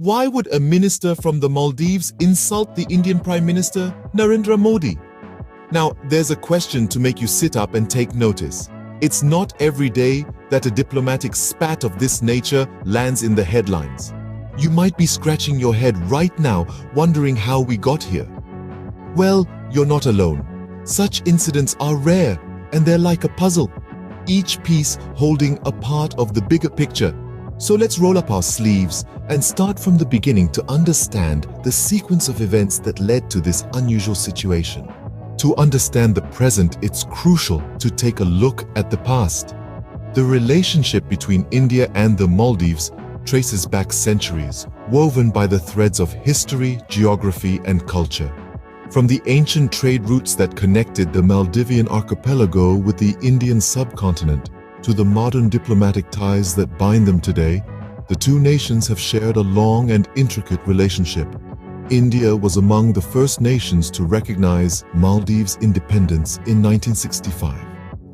Why would a minister from the Maldives insult the Indian Prime Minister, Narendra Modi? Now, there's a question to make you sit up and take notice. It's not every day that a diplomatic spat of this nature lands in the headlines. You might be scratching your head right now, wondering how we got here. Well, you're not alone. Such incidents are rare, and they're like a puzzle, each piece holding a part of the bigger picture. So let's roll up our sleeves and start from the beginning to understand the sequence of events that led to this unusual situation. To understand the present, it's crucial to take a look at the past. The relationship between India and the Maldives traces back centuries, woven by the threads of history, geography, and culture. From the ancient trade routes that connected the Maldivian archipelago with the Indian subcontinent, to the modern diplomatic ties that bind them today, the two nations have shared a long and intricate relationship. India was among the first nations to recognize Maldives' independence in 1965,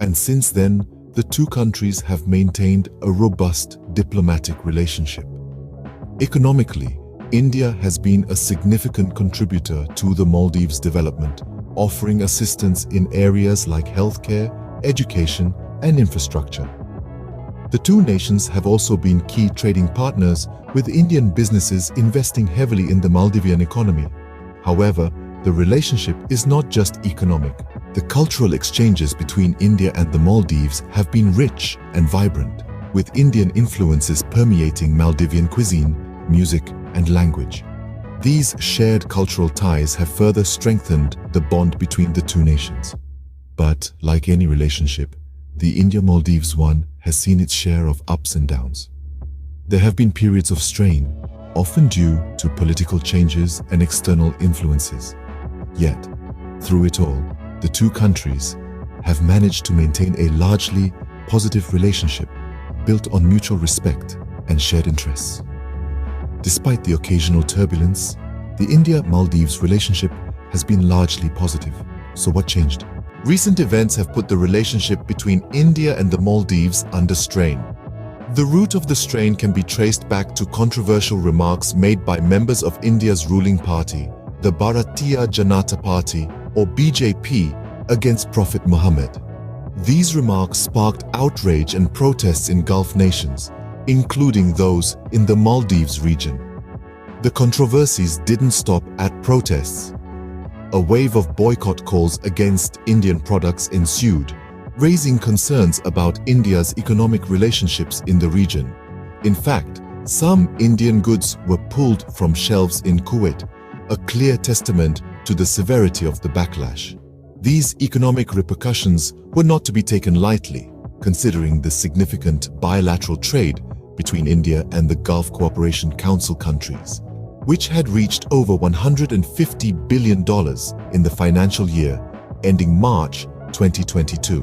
and since then, the two countries have maintained a robust diplomatic relationship. Economically, India has been a significant contributor to the Maldives' development, offering assistance in areas like healthcare, education, and infrastructure. The two nations have also been key trading partners, with Indian businesses investing heavily in the Maldivian economy. However, the relationship is not just economic. The cultural exchanges between India and the Maldives have been rich and vibrant, with Indian influences permeating Maldivian cuisine, music, and language. These shared cultural ties have further strengthened the bond between the two nations. But, like any relationship, the India-Maldives one has seen its share of ups and downs. There have been periods of strain, often due to political changes and external influences. Yet, through it all, the two countries have managed to maintain a largely positive relationship built on mutual respect and shared interests. Despite the occasional turbulence, the India-Maldives relationship has been largely positive. So what changed? Recent events have put the relationship between India and the Maldives under strain. The root of the strain can be traced back to controversial remarks made by members of India's ruling party, the Bharatiya Janata Party, or BJP, against Prophet Muhammad. These remarks sparked outrage and protests in Gulf nations, including those in the Maldives region. The controversies didn't stop at protests. A wave of boycott calls against Indian products ensued, raising concerns about India's economic relationships in the region. In fact, some Indian goods were pulled from shelves in Kuwait, a clear testament to the severity of the backlash. These economic repercussions were not to be taken lightly, considering the significant bilateral trade between India and the Gulf Cooperation Council countries, which had reached over $150 billion in the financial year ending March 2022.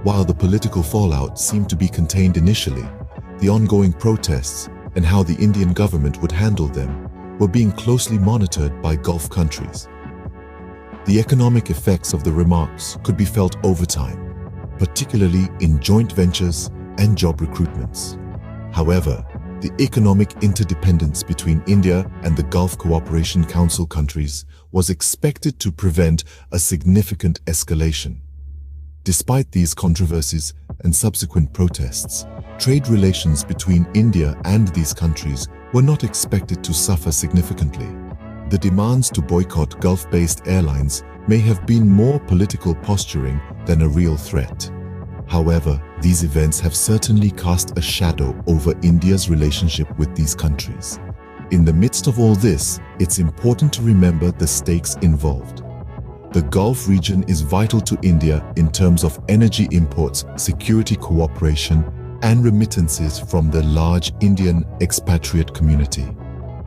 While the political fallout seemed to be contained initially, the ongoing protests and how the Indian government would handle them were being closely monitored by Gulf countries. The economic effects of the remarks could be felt over time, particularly in joint ventures and job recruitments. However, the economic interdependence between India and the Gulf Cooperation Council countries was expected to prevent a significant escalation. Despite these controversies and subsequent protests, trade relations between India and these countries were not expected to suffer significantly. The demands to boycott Gulf-based airlines may have been more political posturing than a real threat. However, these events have certainly cast a shadow over India's relationship with these countries. In the midst of all this, it's important to remember the stakes involved. The Gulf region is vital to India in terms of energy imports, security cooperation, and remittances from the large Indian expatriate community.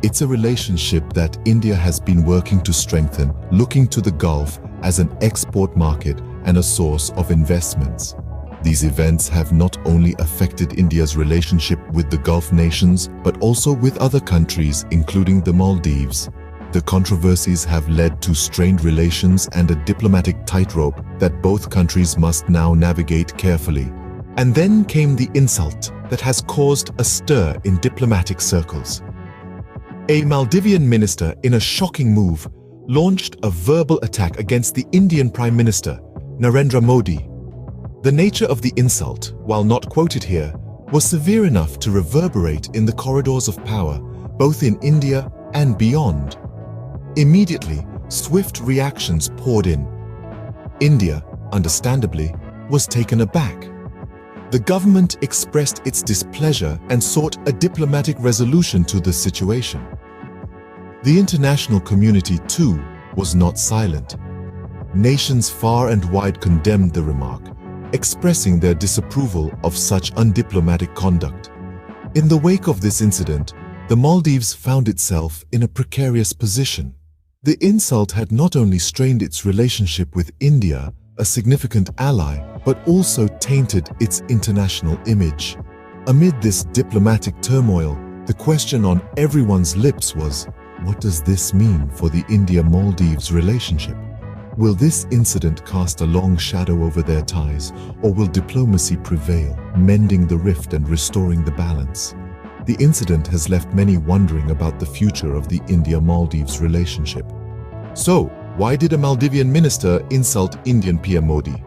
It's a relationship that India has been working to strengthen, looking to the Gulf as an export market and a source of investments. These events have not only affected India's relationship with the Gulf nations, but also with other countries, including the Maldives. The controversies have led to strained relations and a diplomatic tightrope that both countries must now navigate carefully. And then came the insult that has caused a stir in diplomatic circles. A Maldivian minister, in a shocking move, launched a verbal attack against the Indian Prime Minister, Narendra Modi. The nature of the insult, while not quoted here, was severe enough to reverberate in the corridors of power, both in India and beyond. Immediately, swift reactions poured in. India, understandably, was taken aback. The government expressed its displeasure and sought a diplomatic resolution to the situation. The international community, too, was not silent. Nations far and wide condemned the remark, expressing their disapproval of such undiplomatic conduct. In the wake of this incident, the Maldives found itself in a precarious position. The insult had not only strained its relationship with India, a significant ally, but also tainted its international image. Amid this diplomatic turmoil, the question on everyone's lips was, what does this mean for the India-Maldives relationship? Will this incident cast a long shadow over their ties, or will diplomacy prevail, mending the rift and restoring the balance? The incident has left many wondering about the future of the India-Maldives relationship. So, why did a Maldivian minister insult Indian PM Modi?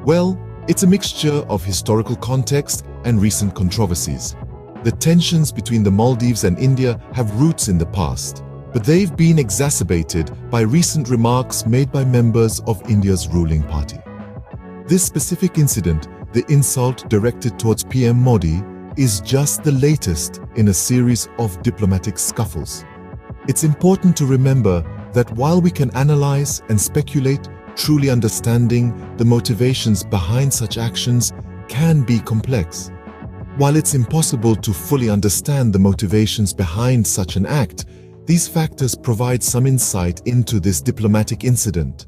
Well, it's a mixture of historical context and recent controversies. The tensions between the Maldives and India have roots in the past, but they've been exacerbated by recent remarks made by members of India's ruling party. This specific incident, the insult directed towards PM Modi, is just the latest in a series of diplomatic scuffles. It's important to remember that while we can analyze and speculate, truly understanding the motivations behind such actions can be complex. While it's impossible to fully understand the motivations behind such an act, these factors provide some insight into this diplomatic incident.